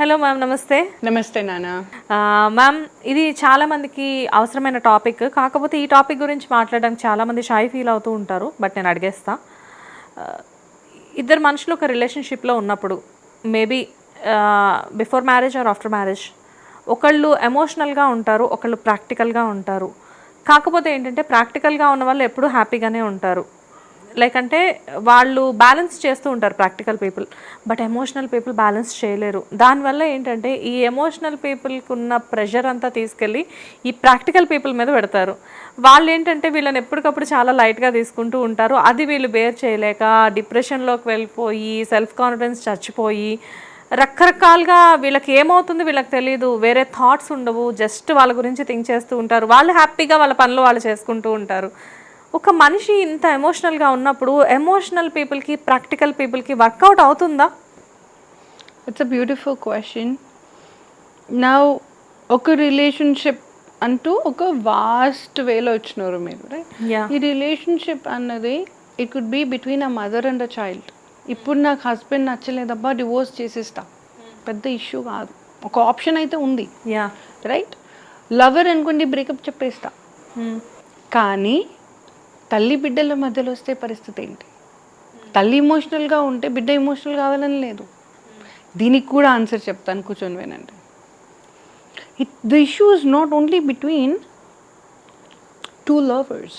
Hello ma'am, నమస్తే. నమస్తే నానా. మ్యామ్, ఇది చాలామందికి అవసరమైన టాపిక్. కాకపోతే ఈ టాపిక్ గురించి మాట్లాడడానికి చాలామంది షై ఫీల్ అవుతూ ఉంటారు. బట్ నేను అడిగేస్తా. ఇద్దరు మనుషులు ఒక రిలేషన్షిప్లో ఉన్నప్పుడు maybe before marriage or after marriage ఒకళ్ళు ఎమోషనల్గా ఉంటారు, ఒకళ్ళు ప్రాక్టికల్గా ఉంటారు. కాకపోతే ఏంటంటే ప్రాక్టికల్గా ఉన్న వాళ్ళు ఎప్పుడూ హ్యాపీగానే ఉంటారు. లైక్ అంటే వాళ్ళు బ్యాలెన్స్ చేస్తూ ఉంటారు practical people. But emotional people balance చేయలేరు. దానివల్ల ఏంటంటే ఈ ఎమోషనల్ పీపుల్కి ఉన్న ప్రెషర్ అంతా తీసుకెళ్ళి ఈ ప్రాక్టికల్ పీపుల్ మీద పెడతారు. వాళ్ళు ఏంటంటే వీళ్ళని ఎప్పటికప్పుడు చాలా లైట్గా తీసుకుంటూ ఉంటారు. అది వీళ్ళు బేర్ చేయలేక డిప్రెషన్లోకి వెళ్ళిపోయి సెల్ఫ్ కాన్ఫిడెన్స్ చచ్చిపోయి రకరకాలుగా వీళ్ళకి ఏమవుతుంది వీళ్ళకి తెలియదు. వేరే థాట్స్ ఉండవు. జస్ట్ వాళ్ళ గురించి థింక్ చేస్తూ ఉంటారు. వాళ్ళు హ్యాపీగా వాళ్ళ పనులు వాళ్ళు చేసుకుంటూ ఉంటారు. ఒక మనిషి ఇంత ఎమోషనల్గా ఉన్నప్పుడు ఎమోషనల్ పీపుల్కి ప్రాక్టికల్ పీపుల్కి వర్కౌట్ అవుతుందా? It's a beautiful question. నా ఒక రిలేషన్షిప్ అంటూ ఒక వాస్ట్ వేలో వచ్చినారు మీరు, రైట్? ఈ రిలేషన్షిప్ అన్నది it could be between a mother and a child. ఇప్పుడు నాకు హస్బెండ్ నచ్చలేదబ్బా, డివోర్స్ చేసేస్తా, పెద్ద ఇష్యూ కాదు. ఒక ఆప్షన్ అయితే ఉంది, రైట్? లవర్ అనుకోండి, బ్రేకప్ చెప్పేస్తా. కానీ తల్లి బిడ్డల మధ్యలో వస్తే పరిస్థితి ఏంటి? తల్లి ఎమోషనల్గా ఉంటే బిడ్డ ఎమోషనల్ కావాలని లేదు. దీనికి కూడా ఆన్సర్ చెప్తాను, కూర్చొని వినండి. The issue is not only between two lovers,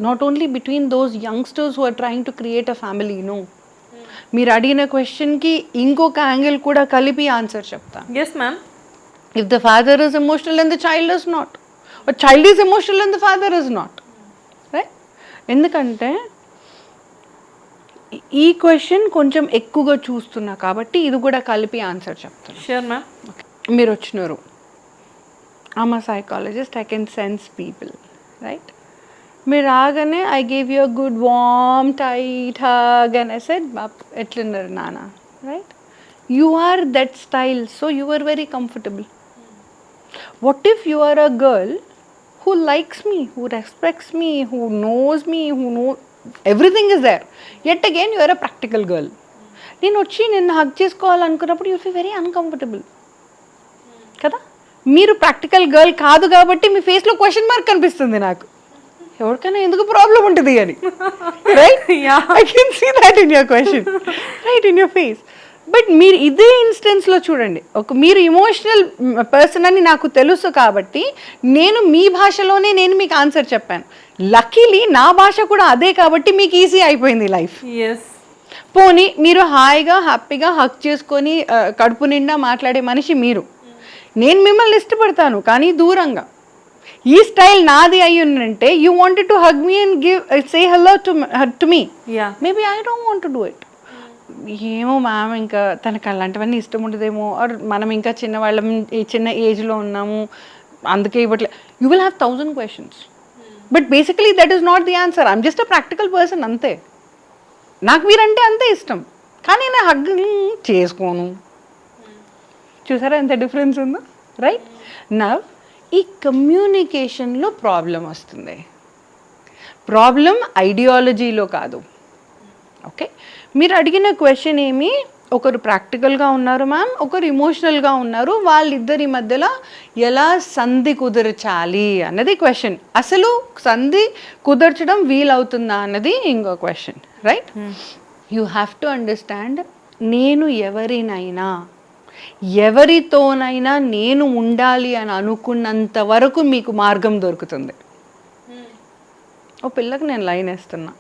not only between those youngsters who are trying to create a family. No, మీరు అడిగిన క్వశ్చన్కి ఇంకొక యాంగిల్ కూడా కలిపి ఆన్సర్ చెప్తాను. Yes ma'am. If the father is emotional and the child is not, or child is emotional and the father is not, right? ఎందుకంటే ఈ question కొంచెం ఎక్కువగా చూస్తున్నా కాబట్టి ఇది కూడా కలిపి ఆన్సర్ చెప్తాను. Sure ma'am. మీరు వచ్చినారు, I'm a psychologist, I can sense people, right? మీరు రాగానే I gave you a good warm tight hug and I said ఎట్లున్నారు నాన్న, right? You are that style, so you are very comfortable. What if you are a girl who likes me, who respects me, who knows me, who knows everything is there, yet again you are a practical girl. నేను వచ్చి నిన్ను hug చేసుకోవాలనుకున్నప్పుడు you feel very uncomfortable కదా. మీరు practical girl కాదు కాబట్టి మీ ఫేస్లో question mark కనిపిస్తుంది నాకు. ఎవరికైనా ఎందుకు ప్రాబ్లం ఉంటుంది అని, right? I can see that in your question, right, in your face. But మీరు ఇదే ఇన్స్టెన్స్లో చూడండి, ఒక మీరు ఇమోషనల్ పర్సన్ అని నాకు తెలుసు కాబట్టి నేను మీ భాషలోనే నేను మీకు ఆన్సర్ చెప్పాను. లక్కీలీ నా భాష కూడా అదే కాబట్టి మీకు ఈజీ అయిపోయింది లైఫ్. పోనీ మీరు హాయిగా హ్యాపీగా హక్ చేసుకొని కడుపు నిండా మాట్లాడే మనిషి మీరు. నేను మిమ్మల్ని ఇష్టపడతాను కానీ దూరంగా. ఈ స్టైల్ నాది అయ్యి ఉంటే you wanted to hug me and give say hello to me. Maybe I don't want to do it. ఏమో మ్యామ్, ఇంకా తనకు అలాంటివన్నీ ఇష్టం ఉండదేమో, ఆర్ మనం ఇంకా చిన్నవాళ్ళం, చిన్న ఏజ్లో ఉన్నాము అందుకే ఇవ్వట్లే. You will have 1000 questions. But basically that is not the answer. I'm just a practical person, అంతే. నాకు మీరంటే అంతే ఇష్టం కానీ నేను హగ్ చేసుకోను. చూసారా ఎంత డిఫరెన్స్ ఉందో, రైట్? నా ఈ కమ్యూనికేషన్లో ప్రాబ్లం వస్తుంది. ప్రాబ్లం ఐడియాలజీలో కాదు, ఓకే? మీరు అడిగిన క్వశ్చన్ ఏమి, ఒకరు ప్రాక్టికల్గా ఉన్నారు మ్యామ్, ఒకరు ఇమోషనల్గా ఉన్నారు, వాళ్ళిద్దరి మధ్యలో ఎలా సంధి కుదర్చాలి అన్నది క్వశ్చన్. అసలు సంధి కుదర్చడం వీలవుతుందా అన్నది ఇంకో question, right? You have to understand, నేను ఎవరితోనైనా నేను ఉండాలి అని అనుకున్నంత వరకు మీకు మార్గం దొరుకుతుంది. ఓ పిల్లకి నేను లైన్ వేస్తున్నా,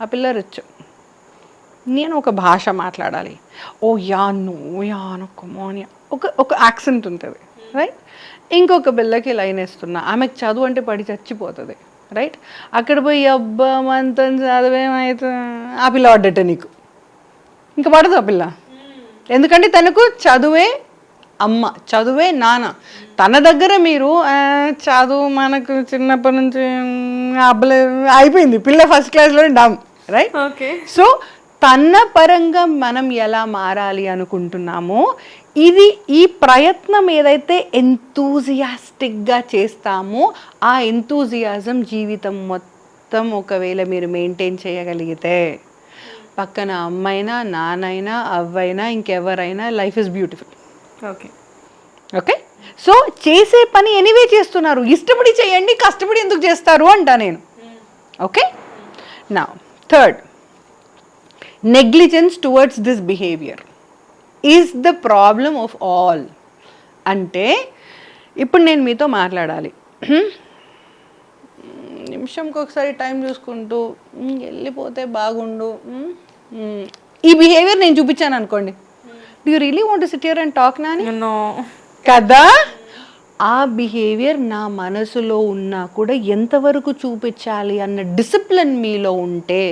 ఆ పిల్ల రిచ్, నేను ఒక భాష మాట్లాడాలి, ఓ యా నో యా నో కమోనియా, ఒక యాక్సెంట్ ఉంటుంది, రైట్? ఇంకొక పిల్లకి లైన్ వేస్తున్నా, ఆమెకు చదువు అంటే పడి చచ్చిపోతుంది, రైట్? అక్కడ పోయి అబ్బా మంతం చదువేమవుతుంది, ఆ పిల్ల పడ్డట నీకు, ఇంకా పడదు ఆ పిల్ల. ఎందుకంటే తనకు చదువే అమ్మ, చదువే నాన్న. తన దగ్గర మీరు చదువు మనకు చిన్నప్పటి నుంచి అబ్బలే అయిపోయింది, పిల్ల ఫస్ట్ క్లాస్లో డమ్, రైట్? సో తన పరంగా మనం ఎలా మారాలి అనుకుంటున్నామో, ఈ ప్రయత్నం ఏదైతే ఎంతూజియాస్టిక్గా చేస్తామో ఆ ఎంతూజియాజం జీవితం మొత్తం ఒకవేళ మీరు మెయింటైన్ చేయగలిగితే పక్కన అమ్మైనా నాన్నైనా అవ్వైనా ఇంకెవరైనా life is beautiful. Okay. Okay, so చేసే పని ఎనీవే చేస్తున్నారు, ఇష్టపడి చేయండి, కష్టపడి ఎందుకు చేస్తారు అంటా నేను. ఓకే, నా third, negligence towards this behaviour is the problem of all. అంటే ఇప్పుడు నేను మీతో మాట్లాడాలి, నిమిషంకి ఒకసారి టైం చూసుకుంటూ వెళ్ళిపోతే బాగుండు, ఈ బిహేవియర్ నేను చూపించాను అనుకోండి, do you really want to SIT here and talk Nani? కదా, ఆ బిహేవియర్ నా మనసులో ఉన్నా కూడా ఎంతవరకు చూపించాలి అన్న డిసిప్లిన్ మీలో ఉంటే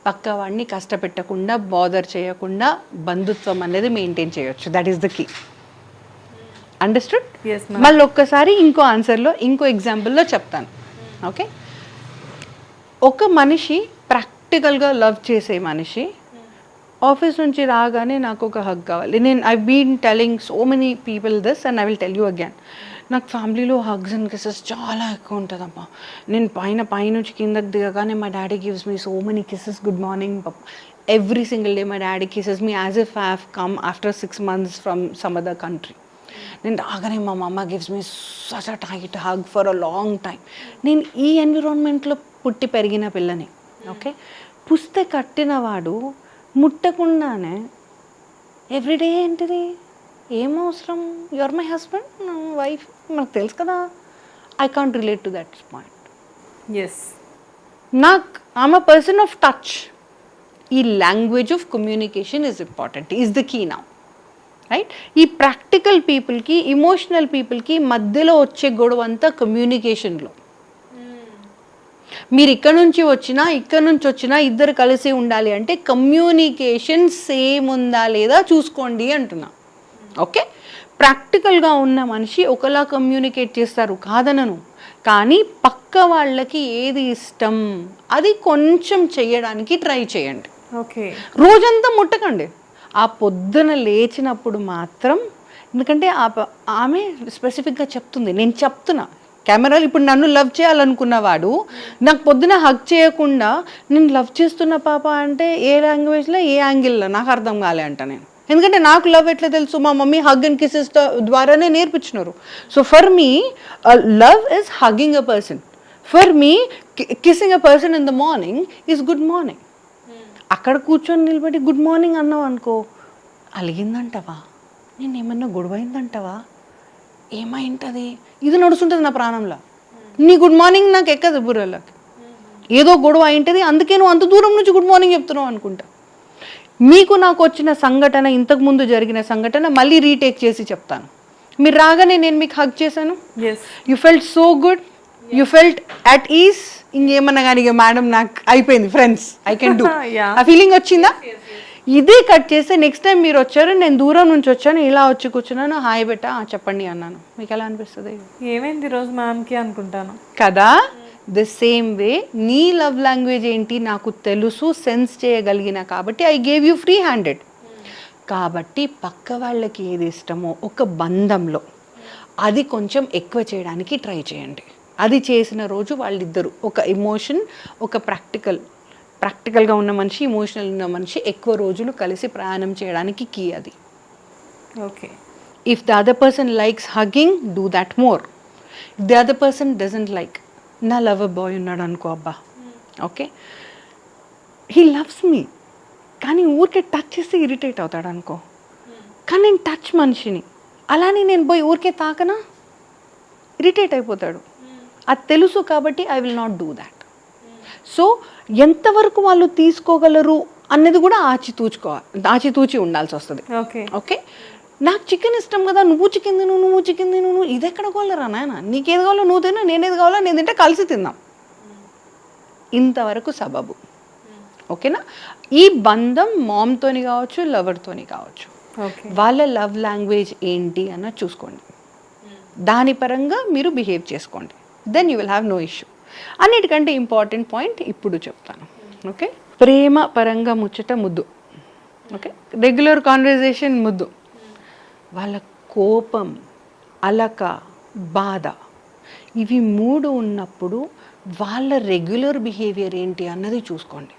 పక్కవాడిని కష్టపెట్టకుండా బాదర్ చేయకుండా బంధుత్వం అనేది మెయింటైన్ చేయొచ్చు. That is the key. Understood? మళ్ళీ ఒక్కసారి ఇంకో ఆన్సర్లో ఇంకో ఎగ్జాంపుల్లో చెప్తాను. ఓకే, ఒక మనిషి ప్రాక్టికల్గా లవ్ చేసే మనిషి ఆఫీస్ నుంచి రాగానే నాకు ఒక హగ్ కావాలి. I been telling so many people this and I will tell you again. నాకు ఫ్యామిలీలో హగ్స్ అండ్ కిసెస్ చాలా ఎక్కువ ఉంటుందమ్మా. నేను పైనుంచి కిందకి దిగగానే మా daddy gives me so many kisses, good morning papa. Every single day my daddy kisses me as if I have come after 6 months from some other country. నేను రాగానే మా mamma gives me such a tight hug for a long time. నేను ఈ ఎన్విరాన్మెంట్లో పుట్టి పెరిగిన పిల్లని. Okay, పుస్తే కట్టినవాడు ముట్టకుండానే everyday ఏంటిది, ఏం అవసరం, యువర్ మై హస్బెండ్, వైఫ్, మనకు తెలుసు కదా. I can't relate to that point. Yes, నాకు I'm a person of touch. ఈ language of communication is important, is the key now, right? ఈ ప్రాక్టికల్ పీపుల్కి, ఇమోషనల్ పీపుల్కి మధ్యలో వచ్చే గొడవ అంతా కమ్యూనికేషన్లో. మీరు ఇక్కడ నుంచి వచ్చినా ఇద్దరు కలిసి ఉండాలి అంటే కమ్యూనికేషన్ సేమ్ ఉందా లేదా చూసుకోండి అంటున్నా. ఓకే, ప్రాక్టికల్గా ఉన్న మనిషి ఒకలా కమ్యూనికేట్ చేస్తారు, కాదనను, కానీ పక్క వాళ్ళకి ఏది ఇష్టం అది కొంచెం చేయడానికి ట్రై చేయండి. ఓకే, రోజంతా ముట్టకండి. ఆ పొద్దున లేచినప్పుడు మాత్రం, ఎందుకంటే ఆమె స్పెసిఫిక్గా చెప్తుంది, నేను చెప్తున్నా కెమెరాలు. ఇప్పుడు నన్ను లవ్ చేయాలనుకున్నవాడు నాకు పొద్దున హగ్ చేయకుండా నేను లవ్ చేస్తున్న పాప అంటే ఏ లాంగ్వేజ్లో, ఏ యాంగిల్లో నాకు అర్థం కాలే అంట నేను. ఎందుకంటే నాకు లవ్ ఎట్లా తెలుసు, మా మమ్మీ హగ్ అండ్ కిసెస్ ద్వారానే నేర్పించినారు. So for me love is hugging a person. For me kissing a person in the morning is good morning. అక్కడ కూర్చొని నిలబడి గుడ్ మార్నింగ్ అన్నావు అనుకో, అలిగిందంటవా, నేను ఏమన్నా గొడవైందంటవా, ఏమైంటుంది, ఇది నడుస్తుంటుంది నా ప్రాణంలో. నీ గుడ్ మార్నింగ్ నాకు ఎక్కదు బుర్రలోకి, ఏదో గొడవ అయింటుంది, అందుకే నువ్వు అంత దూరం నుంచి గుడ్ మార్నింగ్ చెప్తున్నావు అనుకుంటా. మీకు నాకు వచ్చిన సంఘటన, ఇంతకుముందు జరిగిన సంఘటన మళ్ళీ రీటేక్ చేసి చెప్తాను. మీరు రాగానే నేను మీకు హగ్ చేశాను, you felt so good, you felt at is. ఇంకేమన్నా కానీ మేడం నాకు అయిపోయింది, ఫ్రెండ్స్ ఐ కెన్ డూ, ఆ ఫీలింగ్ వచ్చిందా? ఇదే కట్ చేస్తే నెక్స్ట్ టైం మీరు వచ్చారు, నేను దూరం నుంచి వచ్చాను, ఇలా వచ్చి కూర్చున్నాను, హాయ్ బెట్ట చెప్పండి అన్నాను, మీకు ఎలా అనిపిస్తుంది? ఏమైంది ఈరోజు మ్యామ్కి అనుకుంటాను కదా. ద సేమ్ వే నీ లవ్ లాంగ్వేజ్ ఏంటి నాకు తెలుసు, సెన్స్ చేయగలిగిన కాబట్టి I gave you free handed. కాబట్టి పక్క వాళ్ళకి ఏది ఇష్టమో ఒక బంధంలో అది కొంచెం ఎక్కువ చేయడానికి ట్రై చేయండి. అది చేసిన రోజు వాళ్ళిద్దరూ ఒక ఎమోషన్, ఒక ప్రాక్టికల్గా ఉన్న మనిషి, ఇమోషనల్ ఉన్న మనిషి ఎక్కువ రోజులు కలిసి ప్రయాణం చేయడానికి కీ అది. Okay, if the other person likes hugging, do that more. If the other person doesn't like, నా లవర్ బాయ్ ఉన్నాడు అనుకో, అబ్బా ఓకే హీ లవ్స్ మీ, కానీ ఊరికే టచ్ చేస్తే ఇరిటేట్ అవుతాడు అనుకో, కానీ నేను టచ్ మనిషిని, అలానే నేను పోయి ఊరికే తాకనా ఇరిటేట్ అయిపోతాడు. అది తెలుసు కాబట్టి I will not do that. So ఎంతవరకు వాళ్ళు తీసుకోగలరు అన్నది కూడా ఆచితూచి ఉండాల్సి వస్తుంది. ఓకే, ఓకే, నాకు చికెన్ ఇష్టం కదా, నువ్వు చికెన్ తిను, ఇది ఎక్కడ కావాలరా నాయన, నీకేది కావాలో నువ్వు తిను, నేనేది కావాలో నేను తింటే కలిసి తిందాం, ఇంతవరకు సబబు. ఓకేనా? ఈ బంధం మామ్తోని కావచ్చు, లవర్తోని కావచ్చు, వాళ్ళ లవ్ లాంగ్వేజ్ ఏంటి అన్నది చూసుకోండి, దాని పరంగా మీరు బిహేవ్ చేసుకోండి, then you will have no issue. అన్నిటికంటే ఇంపార్టెంట్ పాయింట్ ఇప్పుడు చెప్తాను. ఓకే, ప్రేమ పరంగా ముచ్చట ముద్దు, ఓకే, రెగ్యులర్ కాన్వర్జేషన్ ముద్దు, వాళ్ళ కోపం, అలక, బాధ, ఇవి మూడు ఉన్నప్పుడు వాళ్ళ రెగ్యులర్ బిహేవియర్ ఏంటి అన్నది చూసుకోండి.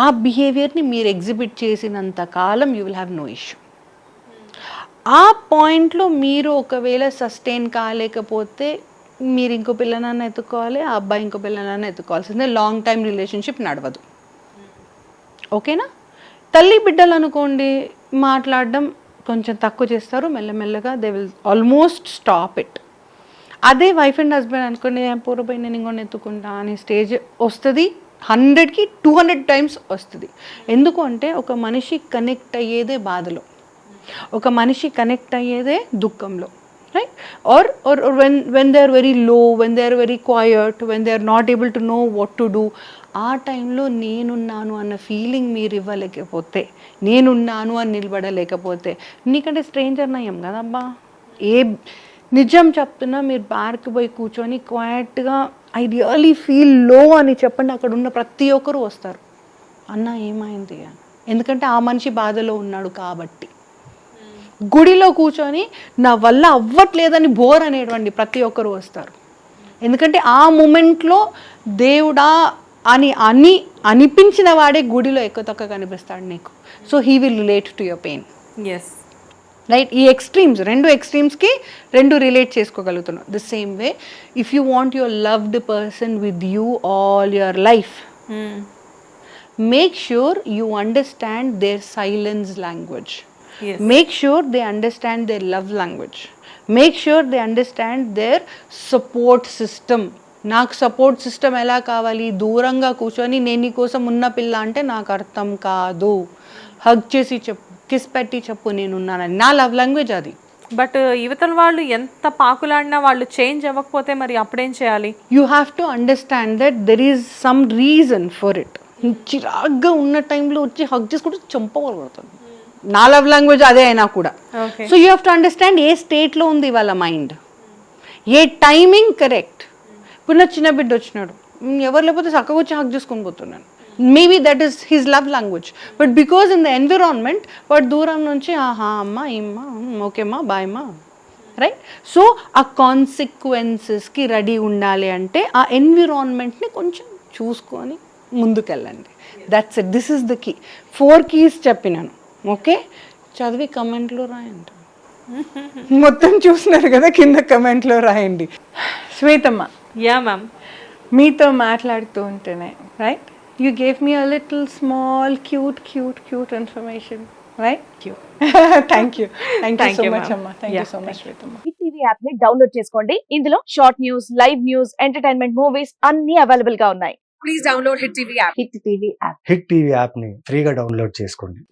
ఆ బిహేవియర్ని మీరు ఎగ్జిబిట్ చేసినంత కాలం you will have no issue. ఆ పాయింట్లో మీరు ఒకవేళ సస్టైన్ కాలేకపోతే మీరు ఇంకో పిల్లనన్నా ఎత్తుకోవాలి, ఆ అబ్బాయి ఇంకో పిల్లనన్నా ఎత్తుకోవాల్సిందే. లాంగ్ టైం రిలేషన్షిప్ నడవదు. ఓకేనా? తల్లి బిడ్డలు అనుకోండి, మాట్లాడడం కొంచెం తక్కువ చేస్తారు, మెల్లమెల్లగా they will almost stop it. అదే వైఫ్ అండ్ హస్బెండ్ అనుకోండి, పూర్వపోయి నేను ఇంకొని ఎత్తుకుంటా అనే స్టేజ్ వస్తుంది. 100కి 200 టైమ్స్ వస్తుంది. ఎందుకు అంటే ఒక మనిషి కనెక్ట్ అయ్యేదే బాధలో, ఒక మనిషి కనెక్ట్ అయ్యేదే దుఃఖంలో, right? Or when they are very low, when they are very quiet, when they are not able to know what to do, ఆ టైంలో నేనున్నాను అన్న ఫీలింగ్ మీరు ఇవ్వలేకపోతే, నేనున్నాను అని నిలబడలేకపోతే, నీకంటే స్ట్రేంజర్ నయం కదబ్బా. ఏ నిజం చెప్తున్నా, మీరు బార్కి పోయి కూర్చొని క్వయట్గా ఐ రియలీ ఫీల్ లో అని చెప్పండి, అక్కడ ఉన్న ప్రతి ఒక్కరు వస్తారు, అన్న ఏమైంది అని. ఎందుకంటే ఆ మనిషి బాధలో ఉన్నాడు కాబట్టి. గుడిలో కూర్చొని నా వల్ల అవ్వట్లేదని బోర్ అనేటువంటి ప్రతి ఒక్కరు వస్తారు. ఎందుకంటే ఆ మూమెంట్లో దేవుడా అని అనిపించిన వాడే గుడిలో ఎక్కువ తక్కువ కనిపిస్తాడు నీకు. So he will relate to your pain. Yes, right? ఈ రెండు ఎక్స్ట్రీమ్స్కి రిలేట్ చేసుకోగలుగుతున్నాం. The same way if you want your loved person with you all your life, make sure you understand their silence language. Make sure they understand their love language. Make sure they understand their support system. నాకు support system ఎలా కావాలి? దూరంగా కూర్చొని నేను నీ కోసం ఉన్న పిల్ల అంటే నాకు అర్థం కాదు, హగ్ చేసి చెప్పు, కిస్ పెట్టి చెప్పు నేనున్నానని. నా లవ్ లాంగ్వేజ్ అది. బట్ యువతల వాళ్ళు ఎంత పాకులాడినా వాళ్ళు చేంజ్ అవ్వకపోతే మరి అప్పుడేం చేయాలి? You have to understand that there is some reason for it. చిరాగ్గా ఉన్న టైంలో వచ్చి హగ్ చేసుకుంటే చంపగలుగుతుంది. నా లవ్ లాంగ్వేజ్ అదే అయినా కూడా. So you have to understand ఏ స్టేట్లో ఉంది వాళ్ళ మైండ్, ఏ టైమింగ్ కరెక్ట్. ఇప్పుడు నా చిన్న బిడ్డ వచ్చినాడు, ఎవరు లేకపోతే చక్కగా వచ్చి హక్ చేసుకొని పోతున్నాను, maybe that is his love language. But because in the environment వాడు దూరం నుంచి ఆహా అమ్మా ఇమ్మా ఓకేమ్మా బాయమ్మా, రైట్? సో ఆ కాన్సిక్వెన్సెస్కి రెడీ ఉండాలి అంటే ఆ ఎన్విరాన్మెంట్ని కొంచెం చూసుకొని ముందుకెళ్ళండి. That's it. This is the key. 4 keys చెప్పినాను. ఓకే, చదివి కమెంట్లో రాయండి. మొత్తం చూస్తున్నారు కదా, కింద కమెంట్లో రాయండి. శ్వేతమ్మ, యా మ్యామ్, మీతో మాట్లాడుతూ ఉంటేనే right, you gave me a little small cute information, right? Thank you so much అమ్మా. థ్యాంక్ యూ సో మచ్ శ్వేతమ్మ. హిట్ టీవీ యాప్ ని డౌన్లోడ్ చేసుకోండి. ఇందులో short news, live news, entertainment movies అన్ని అవైలబుల్ గా ఉన్నాయి. Please download hit TV app. Hit TV యాప్ని ఫ్రీగా డౌన్లోడ్ చేసుకోండి.